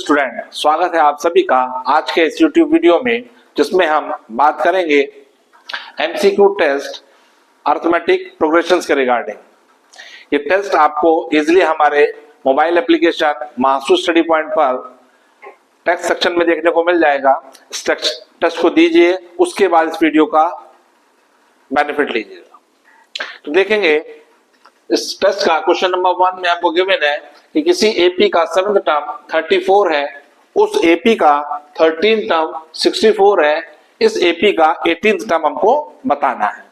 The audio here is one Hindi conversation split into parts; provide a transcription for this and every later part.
स्टूडेंट, स्वागत है आप सभी का आज के इस YouTube वीडियो में, जिसमें हम बात करेंगे MCQ टेस्ट अर्थमेटिक प्रोग्रेशंस के रिगार्डिंग। ये टेस्ट आपको इजीली हमारे mobile application master study point पर टेक्स्ट सेक्शन में देखने को मिल जाएगा। इस टेस्ट को दीजिए, उसके बाद इस वीडियो का बेनिफिट लीजिएगा। तो देखेंगे इस टेस्ट का क्वेश्चन नंबर 1 में आपको गिवन है कि किसी एपी का 7th टर्म 34 है, उस एपी का 13th टर्म 64 है, इस एपी का 18th टर्म हमको बताना है।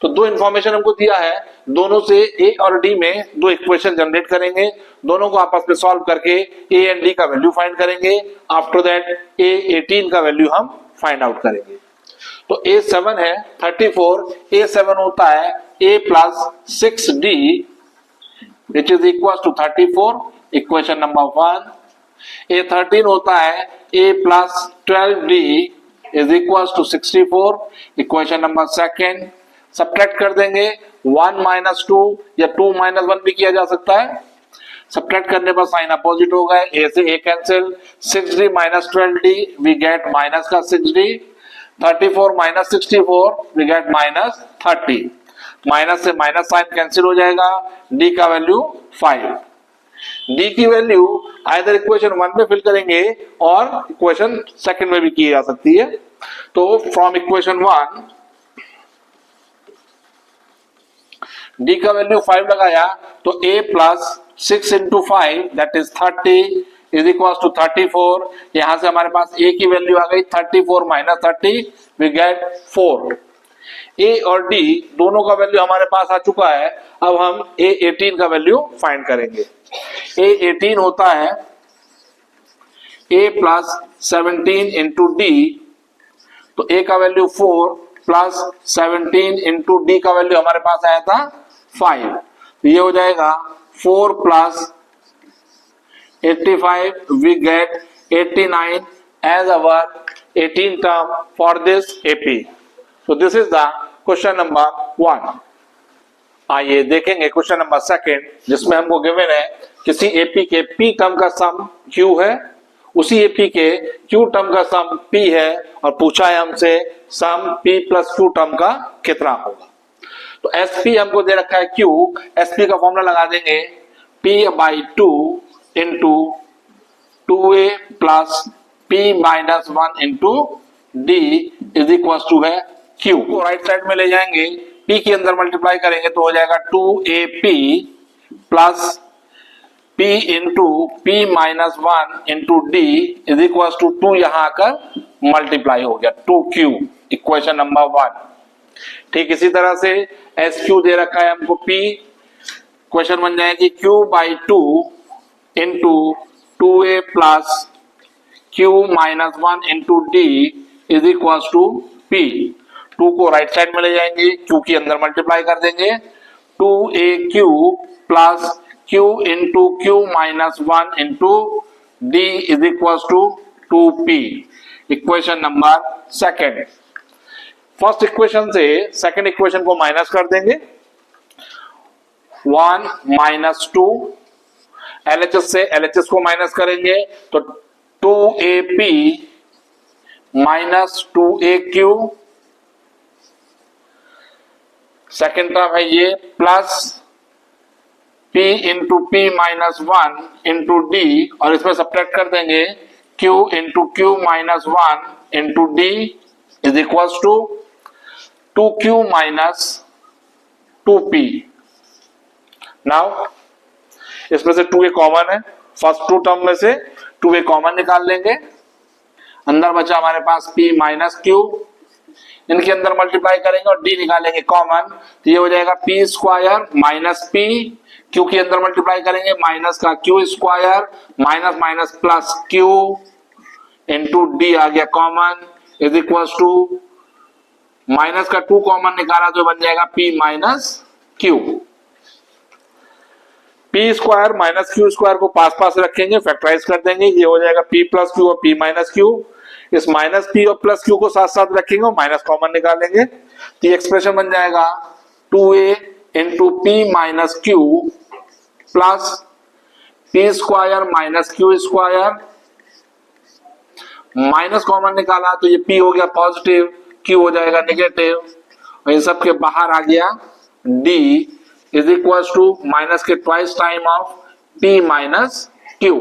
तो दो इंफॉर्मेशन हमको दिया है, दोनों से ए और डी में दो इक्वेशन जनरेट करेंगे, दोनों को आपस में सॉल्व करके ए एंड डी का वैल्यू फाइंड करेंगे। आफ्टर दैट A18 का वैल्यू हम फाइंड आउट करेंगे। तो A7 है 34, A7 होता है A plus 6D which is equals to 34, equation number 1। A13 होता है A plus 12D is equals to 64, equation number 2। Subtract कर देंगे, 1 माइनस 2 या 2 माइनस 1 भी किया जा सकता है। सब्ट्रैक्ट करने पर साइन अपोजिट होगा, A से A cancel, 6D minus 12D we get minus का 6D, 34 minus 64 we get minus 30। Minus से माइनस साइन कैंसिल हो जाएगा, डी का वैल्यू 5। डी की वैल्यू आइदर इक्वेशन 1 में फिल करेंगे और इक्वेशन 2 में भी की जा सकती है। तो फ्रॉम इक्वेशन 1 डी का वैल्यू 5 लगाया तो a plus 6 into 5 that is 30 is equal to 34। यहां से हमारे पास a की वैल्यू आ गई 34 माइनस 30 वी गेट 4। a और d दोनों का वैल्यू हमारे पास आ चुका है। अब हम A18 का वैल्यू फाइंड करेंगे। A18 होता है a प्लस 17 इंटू डी, तो a का वैल्यू 4 प्लस 17 इंटू डी का वैल्यू हमारे पास आया था 5, तो ये हो जाएगा 4 plus 85 we get 89 as our 18 term for this AP। So this is the question number 1। आइए देखेंगे क्वेश्चन नंबर 2, जिसमें हमको गिवन है किसी एपी के पी टर्म का सम Q है, उसी एपी के Q टर्म का सम P है और पूछा है हमसे सम P प्लस Q टर्म का कितना होगा। तो SP हमको दे रखा है Q, SP का फॉर्मूला लगा देंगे P/2 into 2A plus P minus 1 into D is equal to है Q को राइट साइड में ले जाएंगे, P के अंदर मल्टीप्लाई करेंगे तो हो जाएगा 2AP plus P into P minus 1 into D is equal to 2, यहां आकर मल्टीप्लाई हो गया 2Q, इक्वेशन नंबर 1। ठीक इसी तरह से SQ दे रखा है हमको P, क्वेश्चन बन जाएगी Q/2 into 2A plus Q minus 1 into D is equal to P। 2 को राइट साइड में ले जाएंगे, Q के अंदर मल्टीप्लाई कर देंगे, 2AQ plus Q into Q minus 1 into D is equal to 2P, equation number 2। First equation से सेकंड इक्वेशन को माइनस कर देंगे, 1 माइनस 2, LHS से LHS को माइनस करेंगे तो 2AP minus 2AQ, second term है ये, plus P into P minus 1 into D और इसमें सब्ट्रैक्ट कर देंगे Q into Q minus 1 into D is equal to 2Q minus 2P। Now इसमें से 2A कॉमन है, फर्स्ट 2 टर्म में से 2A कॉमन निकाल लेंगे, अंदर बचा हमारे पास P माइनस Q, इनके अंदर मल्टीप्लाई करेंगे और D निकालेंगे कॉमन, तो ये हो जाएगा P square minus P, Q के अंदर मल्टीप्लाई करेंगे माइनस का Q square minus minus plus Q into D आ गया common is equal to minus का 2 कॉमन निकाला तो बन जाएगा P minus Q। P square minus Q square को पास पास रखेंगे, फैक्टराइज कर देंगे, ये हो जाएगा P प्लस Q और P माइनस Q। इस माइनस P और प्लस Q को साथ साथ रखेंगे और माइनस कॉमन निकालेंगे, तो ये एक्सप्रेशन बन जाएगा 2A into P minus Q plus P square minus Q square minus common निकाला तो ये p हो गया पॉजिटिव, q हो जाएगा नेगेटिव, और इन सब के बाहर आ गया d is equal to minus के twice time of p minus q।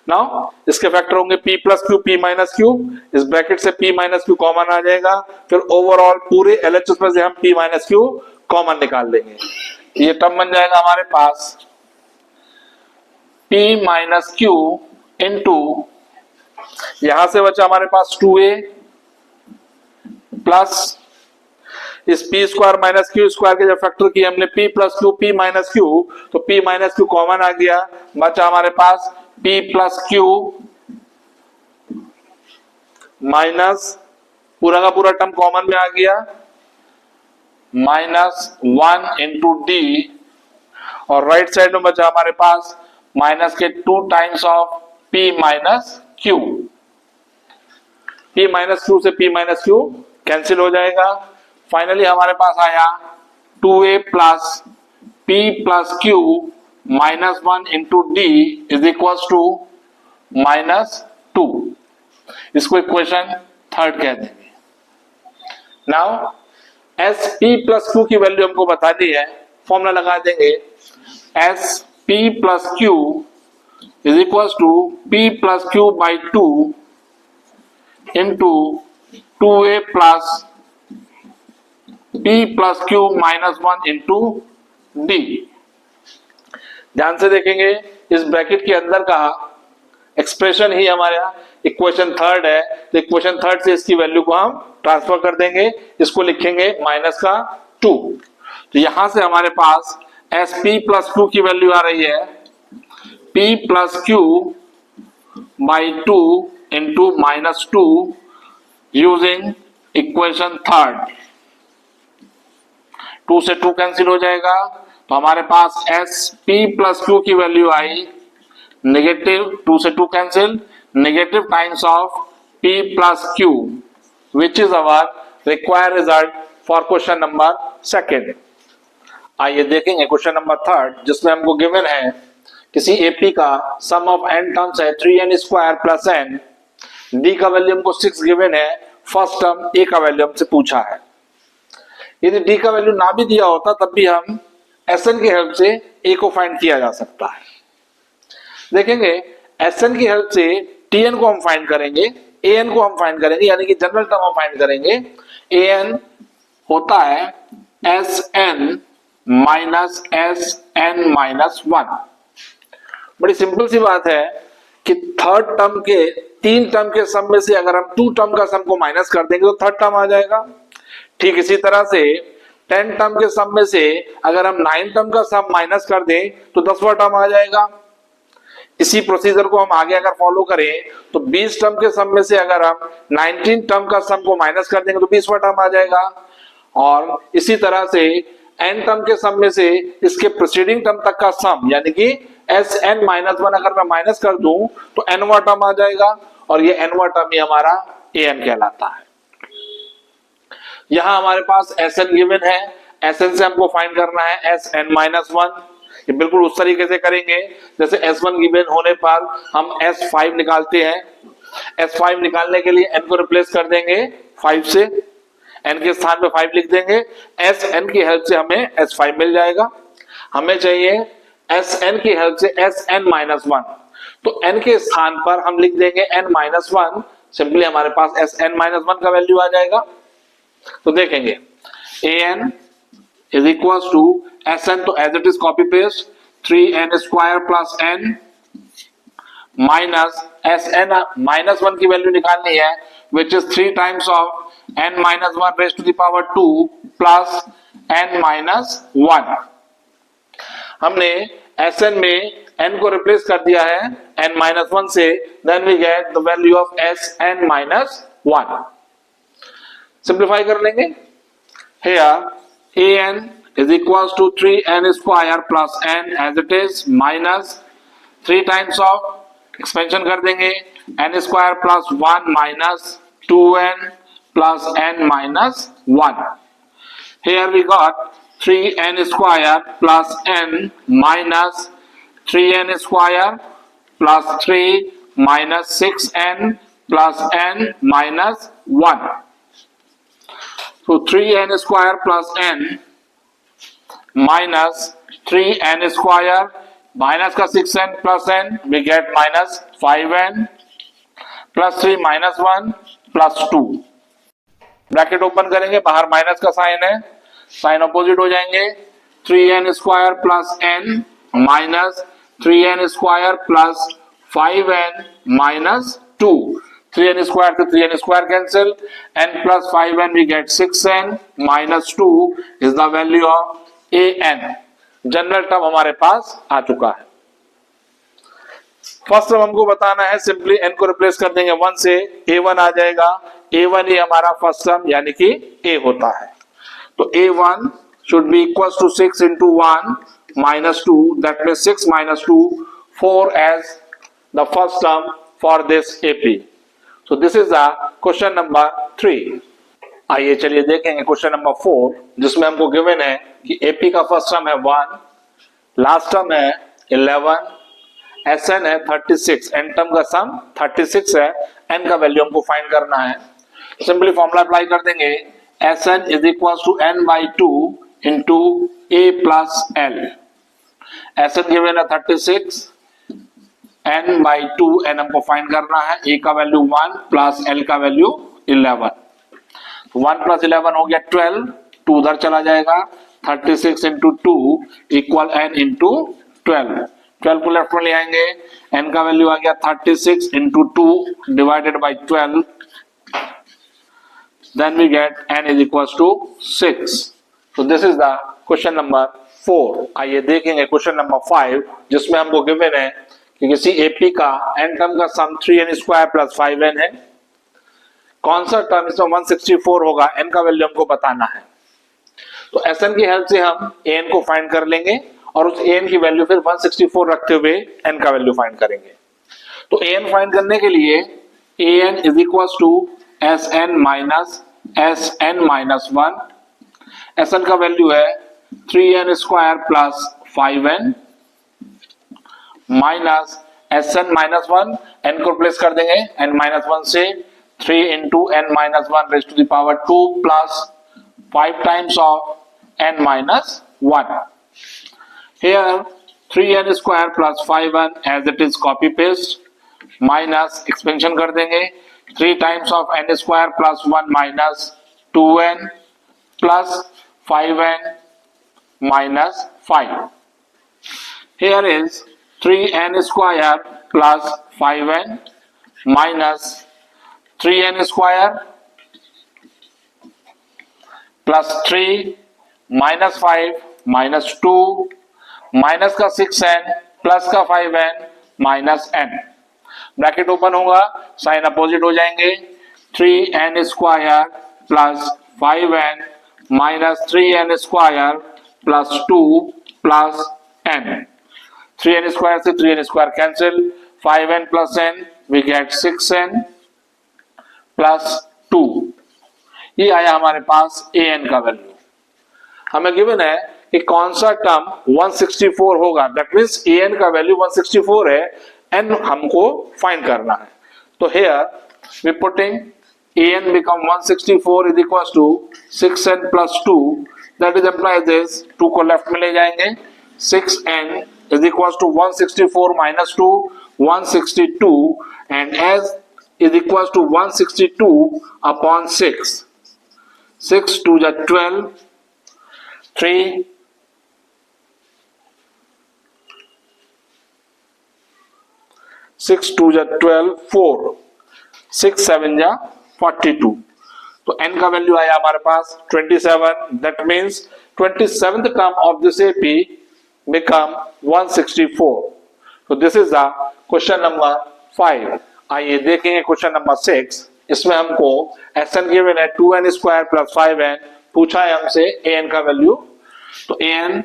Now इसके फैक्टर होंगे p plus q, p minus q, इस ब्रैकेट से p माइनस q कॉमन आ जाएगा, फिर ओवरऑल पूरे LHS में से हम p माइनस q कॉमन निकाल लेंगे। ये टर्म बन जाएगा हमारे पास p माइनस q इंटू, यहां से बचा हमारे पास 2a प्लस इस p square minus q square के जब फैक्टर किए हमने p plus q, p minus q, तो p माइनस q कॉमन आ गया, बचा हमारे पास p प्लस q माइनस पूरा का पूरा टर्म कॉमन में आ गया माइनस 1 इंटू डी, और राइट साइड में बचा हमारे पास माइनस के 2 times of p minus q। p minus q से p माइनस q कैंसिल हो जाएगा, फाइनली हमारे पास आया 2a plus p plus q minus 1 into D is equal to minus 2। इसको इक्वेशन थर्ड कह देंगे। Now S P plus Q की वैल्यू हमको बतानी है, फॉर्मूला लगा देंगे S P plus Q is equal to P plus Q by 2 into 2a plus p plus Q minus 1 into D. ध्यान से देखेंगे इस ब्रैकेट के अंदर का एक्सप्रेशन ही हमारा इक्वेशन थर्ड है, तो इक्वेशन थर्ड से इसकी वैल्यू को हम ट्रांसफर कर देंगे, इसको लिखेंगे माइनस का 2। तो यहां से हमारे पास एस पी प्लस क्यू की वैल्यू आ रही है p plus Q by 2 into minus 2 using equation third. 2 से 2 कैंसिल हो जाएगा, तो हमारे पास एस पी प्लस क्यू की वैल्यू आई नेगेटिव, 2 से 2 cancel, negative times of p plus q which is our required result for question number second. आइए देखेंगे क्वेश्चन नंबर थर्ड, जिसमें हमको गिवन है किसी एपी का सम ऑफ n टर्म्स है 3n square plus n, d का वैल्यू हमको 6 गिवन है, फर्स्ट टर्म a का वैल्यू हमसे पूछा है। यदि d का वैल्यू ना भी दिया होता तब भी हम Sn की हेल्प से a को फाइंड किया जा सकता है। देखेंगे Sn की हेल्प से Tn को हम फाइंड करेंगे, An को हम फाइंड करेंगे, यानी कि जनरल टर्म हम फाइंड करेंगे। An होता है Sn माइनस Sn माइनस 1। बड़ी सिंपल सी बात है कि थर्ड टर्म के 3 टर्म के सम में से अगर हम 2 टर्म का सम को माइनस कर देंगे तो थर्ड टर्म आ जाएगा। ठीक इसी तरह से 10 टर्म के सम में से अगर हम 9 टर्म का सम माइनस कर दें तो 10वां टर्म आ जाएगा। इसी प्रोसीजर को हम आगे अगर फॉलो करें तो 20 टर्म के सम में से अगर हम 19 टर्म का सम को माइनस कर देंगे तो 20वां टर्म आ जाएगा। और इसी तरह से n टर्म के सम में से इसके प्रीसीडिंग टर्म तक का सम यानी कि Sn माइनस 1 अगर मैं माइनस कर दूं तो nवां टर्म आ जाएगा, और ये nवां टर्म ही हमारा An कहलाता है। यहां हमारे पास Sn गिवन है, Sn से हमको फाइंड करना है Sn माइनस 1। ये बिल्कुल उस तरीके से करेंगे जैसे S1 गिवन होने पर हम S5 निकालते हैं। S5 निकालने के लिए n को रिप्लेस कर देंगे 5 से, n के स्थान पे 5 लिख देंगे, Sn की हेल्प से हमें S5 मिल जाएगा। हमें चाहिए Sn की हेल्प से Sn माइनस 1, तो n के स्थान पर हम लिख देंगे n माइनस 1, सिंपली हमारे पास Sn माइनस 1 का वैल्यू आ जाएगा। तो देखेंगे An is equal to Sn, तो as it is copy paste 3n square plus n minus Sn minus 1 की वैल्यू निकालनी है which is 3 times of n minus 1 raise to the power 2 plus n minus 1। हमने Sn में n को रिप्लेस कर दिया है n माइनस 1 से, then we get the value of Sn minus 1। Simplify कर लेंगे। Here An is equals to 3n square plus n as it is minus 3 times of expansion कर देंगे n square plus 1 minus 2n plus n minus 1। Here we got 3n square plus n minus 3n square plus 3 minus 6n plus n minus 1. So 3n square plus n minus 3n square minus का 6n plus n we get minus 5n plus 3 minus 1 plus 2. Bracket open करेंगे, बाहर माइनस का साइन है, साइन अपोजिट हो जाएंगे, 3n square plus n minus 3n square plus 5n minus 2. 3n square to 3n square cancel, n plus 5n we get 6n minus 2 is the value of an. General term हमारे पास आ चुका है. फर्स्ट टर्म हमको बताना है, सिंपली n को रिप्लेस कर देंगे 1 से, a1 आ जाएगा. a1 ही हमारा फर्स्ट टर्म यानी कि a होता है. तो a1 should be equals to 6 into 1 minus 2, that means 6 minus 2, 4 as the first term for this AP. So this is the question number 3. आइए चलिए देखेंगे क्वेश्चन नंबर 4, जिसमें हमको गिवन है कि AP का फर्स्ट टर्म है 1, लास्ट टर्म है 11, SN है 36, n टर्म का सम 36 है, n का वैल्यू हमको फाइंड करना है. सिंपली फॉर्मूला अप्लाई कर देंगे, SN is equals to n by 2 into a plus l. SN given है 36, n by 2, n हमको फाइंड करना है, a का वैल्यू 1 प्लस l का वैल्यू 11. 1 प्लस 11 हो गया 12, 2 उधर चला जाएगा, 36 इंटू 2 इक्वल n इंटू 12. 12 को लेफ्ट में ले आएंगे, n का वैल्यू आ गया 36 into 2 divided by 12, then we get n is equals to 6. So this is the question number 4. आइए देखेंगे क्वेश्चन नंबर 5, जिसमें हमको गिवन है कि किसी AP का n टर्म का सम 3n स्क्वायर प्लस 5n है. कौन सा टर्म इसमें 164 होगा, n का वैल्यू हमको बताना है. तो SN की हेल्प से हम an को फाइंड कर लेंगे और उस an की वैल्यू फिर 164 रखते हुए n का वैल्यू फाइंड करेंगे. तो an फाइंड करने के लिए an is equals to Sn minus Sn minus 1. Sn का वैल्यू है 3n square plus 5n minus Sn minus 1, n को रिप्लेस कर देंगे, n माइनस 1 से 3 into n minus 1 raised to the power 2 plus 5 times of n minus 1. Here 3n square plus 5n as it is copy paste minus expansion कर देंगे, 3 times of n square plus 1 minus 2n plus 5n minus 5. Here is 3n square plus 5n minus 3n square plus 3 minus 5 minus 2 minus का 6n plus का 5n minus n. Bracket open होगा, साइन अपोजिट हो जाएंगे, 3n square plus 5n minus 3n square plus 2 plus n. 3n square से 3n square cancel, 5n plus n we get 6n plus 2. ये आया हमारे पास an का वैल्यू. हमें गिवन है कि कौन सा टर्म 164 होगा, दैट मींस an का वैल्यू 164 है, n हमको फाइंड करना है. तो here we putting an become 164 is equals to 6n plus 2, that is implies this, 2 को लेफ्ट में ले जाएंगे, 6n is equals to 164 minus 2, 162, and as is equals to 162 upon 6. 6 2 is 12, 3 6 2 is 12, 4 6 7 is 42. तो n का वैल्यू आया हमारे पास 27. That means 27th term of this AP become 164. So this is the question number 5. आइए देखेंगे क्वेश्चन नंबर 6. इसमें हमको Sn गिवन है 2n स्क्वायर प्लस 5n, पूछा है हमसे an का वैल्यू. तो an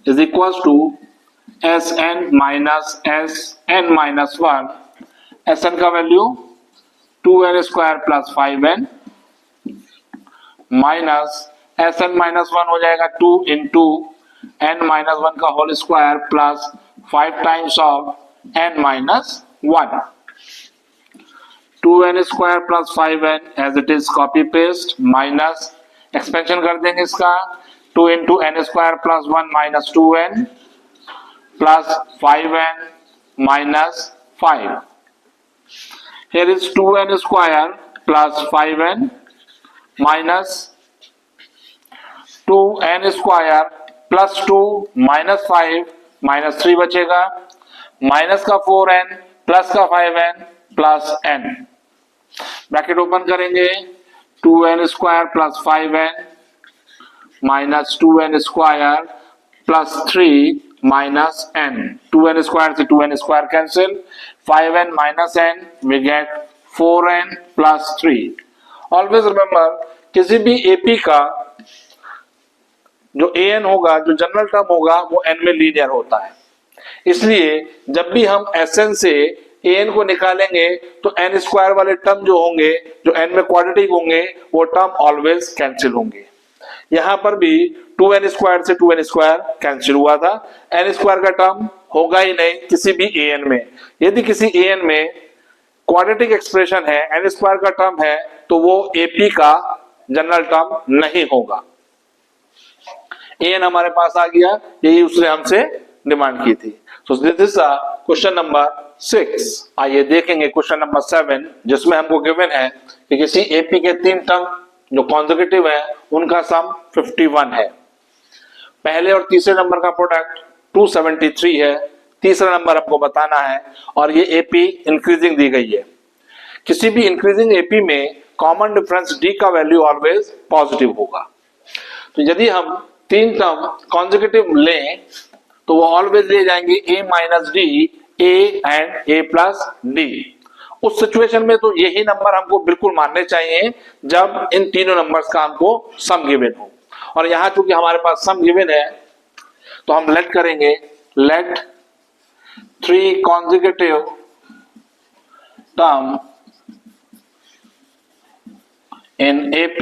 is equals to Sn minus Sn minus 1. Sn का value 2n square plus 5n minus Sn minus 1 हो जाएगा 2 इंटू n माइनस 1 का whole square plus 5 times of n minus 1. 2n square plus 5n as it is copy paste minus expansion कर देंगे इसका 2 into n square plus 1 minus 2n plus 5n minus 5. Here is 2n square plus 5n minus 2n square plus 2 minus 5 minus 3 बचेगा माइनस का 4n प्लस का 5n plus n. Bracket open करेंगे 2n square plus 5n minus 2n square plus 3 minus n. 2n square से 2n square cancel. 5n minus n we get 4n plus 3. Always remember किसी भी AP का जो an होगा, जो जनरल टर्म होगा, वो n में लीनियर होता है. इसलिए जब भी हम Sn से an को निकालेंगे तो n स्क्वायर वाले टर्म जो होंगे, जो n में क्वाड्रेटिक होंगे, वो टर्म ऑलवेज कैंसिल होंगे. यहां पर भी 2n स्क्वायर से 2n स्क्वायर कैंसिल हुआ था. n स्क्वायर का टर्म होगा ही नहीं किसी भी an में. यदि किसी an में क्वाड्रेटिक एक्सप्रेशन है, n स्क्वायर का टर्म है, तो वो AP का जनरल टर्म नहीं होगा. an हमारे पास आ गया, यही उसने हमसे डिमांड की थी. सो दिस इज क्वेश्चन नंबर 6. आइए देखेंगे क्वेश्चन नंबर 7, जिसमें हमको गिवन है कि किसी AP के 3 टर्म जो कॉन्जिक्यूटिव है उनका सम 51 है. पहले और तीसरे नंबर का प्रोडक्ट 273 है. तीसरा नंबर हमको बताना है और ये AP इंक्रीजिंग दी गई है. किसी भी इंक्रीजिंग AP में कॉमन डिफरेंस D का वैल्यू ऑलवेज पॉजिटिव होगा. तो यदि हम 3 टर्म कॉन्जिक्यूटिव लें तो वो ऑलवेज ले जाएंगे A minus D, A and A plus D. उस सिचुएशन में तो यही नंबर हमको बिल्कुल मानने चाहिए जब इन तीनों नंबर्स का हमको सम गिवन हो. और यहां चूंकि हमारे पास सम गिवन है तो हम लेट करेंगे, late 3 consecutive term in AP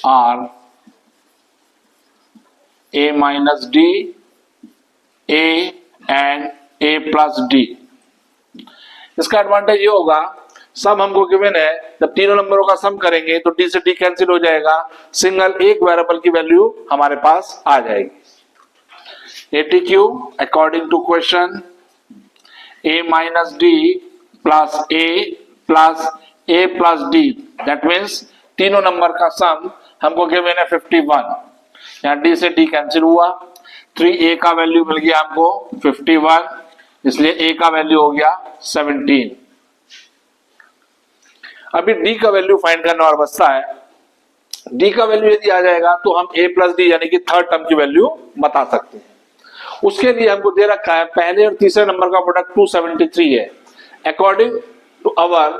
are A minus D, A and A plus D. इसका एडवांटेज ये होगा, सम हमको गिवन है, जब तीनों नंबरों का सम करेंगे तो D से D कैंसिल हो जाएगा, सिंगल एक वेरिएबल की वैल्यू हमारे पास आ जाएगी. ATQ according to question A minus D plus A plus D, that means तीनों नंबर का सम हमको गिवन है 51. यहाँ D से D कैंसिल हुआ, 3A का वैल्यू मिल गया हमको 51, इसलिए A का वैल्यू हो गया 17. अभी D का वैल्यू फाइंड करना और बचता है. D का वैल्यू यदि आ जाएगा तो हम A प्लस D यानी कि थर्ड टर्म की वैल्यू बता सकते हैं. उसके लिए हमको दे रखा है पहले और तीसरे नंबर का प्रोडक्ट 273 है. According to our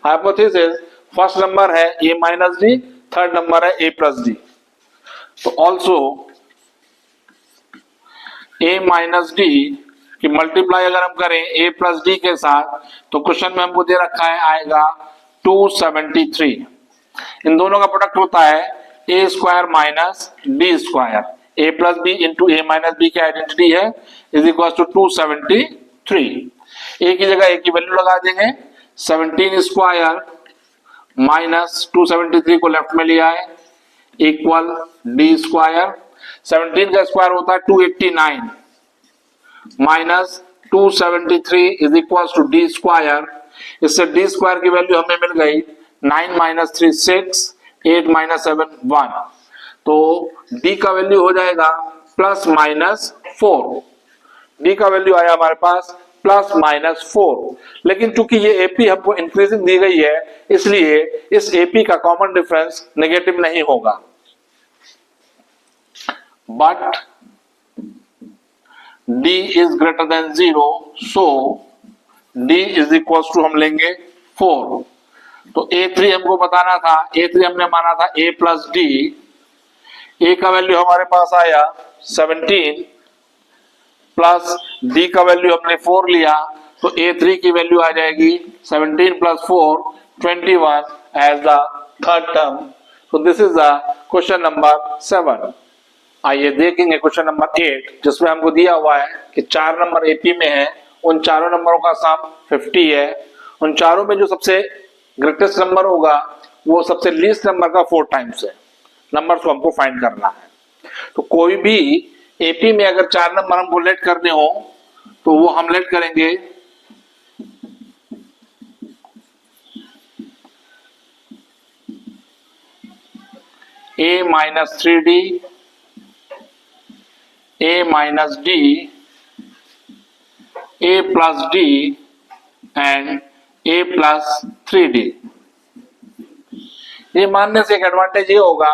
hypothesis first number है A minus D, third number है A प्लस D. तो ऑल्सो A माइनस D कि मल्टीप्लाई अगर हम करें A प्लस D के साथ तो क्वेश्चन में हमको दे रखा है आएगा 273. इन दोनों का प्रोडक्ट होता है A square minus D square. A plus B into A minus B की आइडेंटिटी है इज इक्वल टू 273. A की जगह A की वैल्यू लगा देंगे, 17 स्क्वायर माइनस 273 को लेफ्ट में लिया है इक्वल D स्क्वायर. 17 का स्क्वायर होता है 289 minus 273 is equal to D square. इससे D स्क्वायर की वैल्यू हमें मिल गई 9 माइनस 3 6, 8 माइनस 7 1. तो D का वैल्यू हो जाएगा प्लस माइनस 4. D का वैल्यू आया हमारे पास प्लस माइनस 4. लेकिन चूंकि ये AP हमको इंक्रीजिंग दी गई है इसलिए इस AP का कॉमन डिफरेंस नेगेटिव नहीं होगा. But D is greater than 0, so D is equal to हम लेंगे 4. तो A3 हमको बताना था, A3 हमने माना था A प्लस D. A का वैल्यू हमारे पास आया 17 प्लस D का वैल्यू हमने 4 लिया, तो A3 की वैल्यू आ जाएगी 17 plus 4 21 as the third term. So this is the question number 7. आइए देखेंगे क्वेश्चन नंबर 8, जिसमें हमको दिया हुआ है कि 4 नंबर AP में है उन चारों नंबरों का सम 50 है। उन चारों में जो सबसे ग्रेटेस्ट नंबर होगा वो सबसे लीस्ट नंबर का 4 टाइम्स है। नंबर को हमको फाइंड करना है। तो कोई भी एपी में अगर 4 नंबर हमको लेट करने हो तो वो हम लेट करेंगे a minus 3d, a minus d, a plus d and a plus 3d। ये मानने से एक एडवांटेज ये होगा,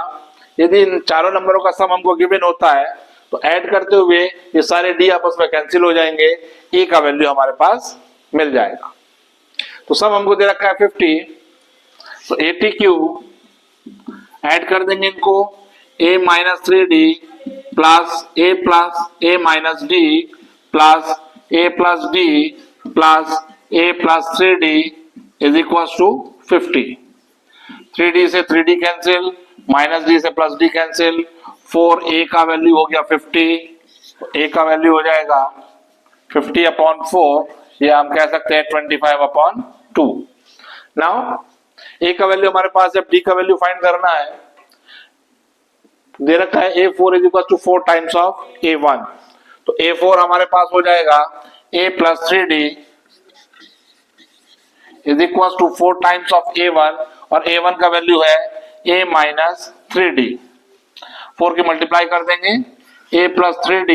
यदि इन चारों नंबरों का सम हमको गिवन होता है तो ऐड करते हुए ये सारे डी आपस में कैंसिल हो जाएंगे, ए का वैल्यू हमारे पास मिल जाएगा। तो सम हमको दे रखा है 50, तो 80 क्यूब ऐड कर देंगे इनको, a minus 3d plus a minus d plus a plus d plus a plus 3d is equal to 50। 3d से 3d कैंसिल, माइनस d से प्लस d कैंसिल, 4a का वैल्यू हो गया 50, तो a का वैल्यू हो जाएगा 50/4, या हम कह सकते हैं 25/2। नाउ a का वैल्यू हमारे पास, जब d का वैल्यू फाइंड करना है, दे रखा है a4 is equal to 4 times of a1, तो a4 हमारे पास हो जाएगा a plus 3d is equal to 4 times of a1, और a1 का वैल्यू है a माइनस 3d। 4 की मल्टीप्लाई कर देंगे, a plus 3d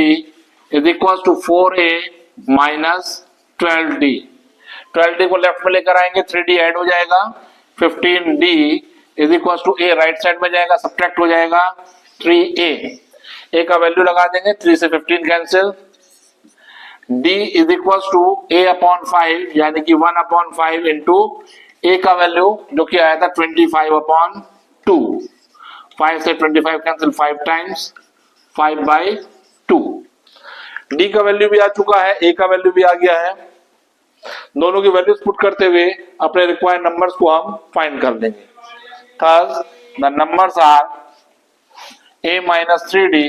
is equal to 4a minus 12d। 12d को लेफ्ट में लेकर आएंगे, 3d ऐड हो जाएगा, 15d is equal to a right side में जाएगा, सब्ट्रैक्ट हो जाएगा 3a। a का वैल्यू लगा देंगे, 3 से 15 cancel, d is equal to a/5 यानी कि 1/5 इंटू a का वैल्यू जो कि आया था 25/2। 5 से 25 कैंसिल 5 टाइम्स, 5/2। d का वैल्यू भी आ चुका है, a का वैल्यू भी आ गया है। दोनों की वैल्यूज पुट करते हुए अपने रिक्वायर्ड नंबर्स को हम फाइंड कर लेंगे। Third the numbers are a minus 3d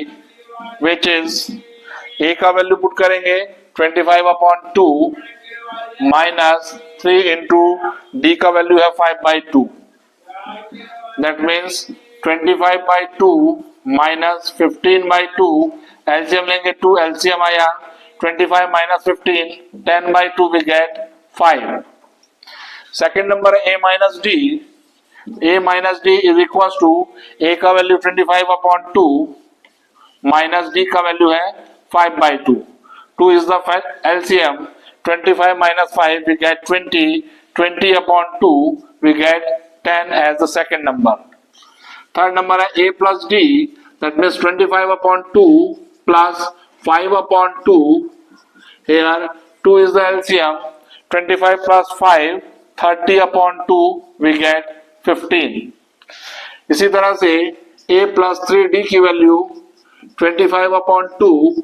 which is a का वैल्यू पुट करेंगे 25/2 माइनस 3 इंटू d का वैल्यू है 5/2, दैट मीन्स 25/2 माइनस 15/2, एलसीएम लेंगे 2, एलसीएम आया 25 minus 15, 10/2 we get 5। Second number है a minus d, a minus d is equal to a का वैल्यू 25/2 माइनस d का वैल्यू है 5/2। 2 is the LCM, 25 minus 5 we get 20, 20/2 we get 10 as the second number। Third number है a plus d, that means 25/2 plus 5/2, here 2 is the LCM, 25 plus 5 30/2 we get 15। इसी तरह से a प्लस 3d की value 25/2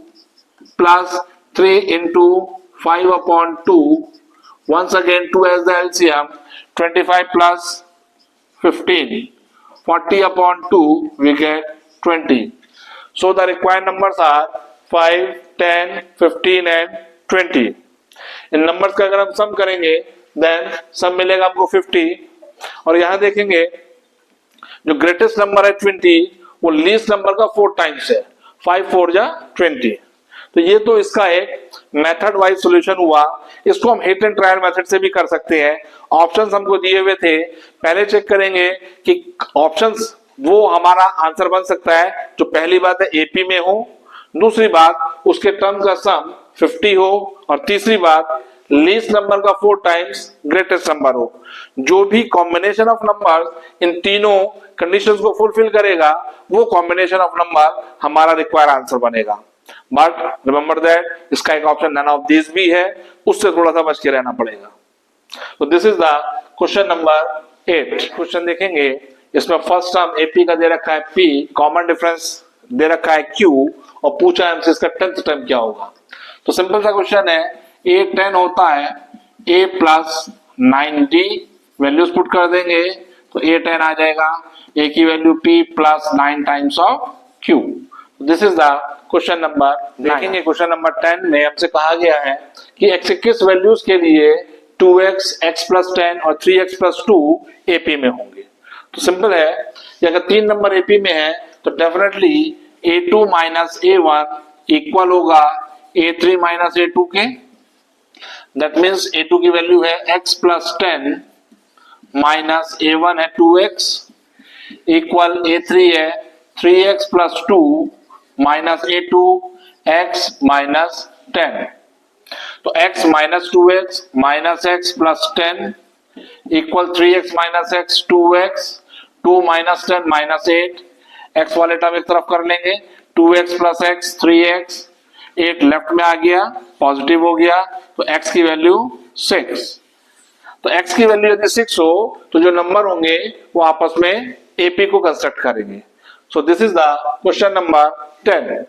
plus 3 into 5/2, once again 2 as the LCM, 25 plus 15, 40/2 we get 20। So the required numbers are 5, 10, 15 and 20। In numbers का अगर हम सम करेंगे देन सम मिलेगा हमको 50, और यहां देखेंगे जो ग्रेटेस्ट नंबर है 20 वो लीस्ट नंबर का 4 टाइम्स है, 5 4 जा 20। तो ये तो इसका एक मेथड वाइज सॉल्यूशन हुआ। इसको हम हिट एंड ट्रायल मेथड से भी कर सकते हैं। ऑप्शंस हमको दिए हुए थे, पहले चेक करेंगे कि ऑप्शंस वो हमारा आंसर बन सकता है जो पहली बात है एपी में हो, दूसरी बात उसके टर्म का सम 50 हो, और तीसरी बात लीस्ट नंबर का 4 टाइम्स ग्रेटेस्ट नंबर हो। जो भी कॉम्बिनेशन ऑफ नंबर्स इन तीनों कंडीशंस को फुलफिल करेगा वो कॉम्बिनेशन ऑफ नंबर हमारा रिक्वायर्ड आंसर बनेगा। बट रिमेंबर दैट इसका एक ऑप्शन नन ऑफ दिस भी है, उससे थोड़ा सा बच के रहना पड़ेगा। तो this is the question number 8। Question देखेंगे, इसमें फर्स्ट टर्म एपी का दे रखा है p, कॉमन डिफरेंस दे रखा है q, और पूछा हमसे इसका 10th टर्म क्या होगा। तो सिंपल सा क्वेश्चन है, a 10 होता है a plus 9d, values put कर देंगे तो a 10 आ जाएगा, a की value p plus 9 times of q, this is the question number. देखेंगे क्वेश्चन नंबर 10 में हमसे कहा गया है कि x के किस वैल्यूज के लिए 2x, x प्लस 10 और 3x प्लस 2 एपी में होंगे। तो सिंपल है कि अगर 3 नंबर एपी में है तो definitely a2 minus a1 equal होगा a3 माइनस a2 के। दैट मीन्स a2 की वैल्यू है x प्लस 10 माइनस a1 है 2x इक्वल a3 है 3x plus 2 minus a2 x minus 10। तो x minus 2x minus x plus 10 equal 3x minus x 2x 2 minus 10 minus 8। x वाले टर्म एक तरफ कर लेंगे 2x plus x 3x 8 left में आ गया पॉजिटिव हो गया तो x की वैल्यू 6। तो x की वैल्यू यदि 6 हो तो जो नंबर होंगे वो आपस में एपी को कंस्ट्रक्ट करेंगे। सो this is the question number 10।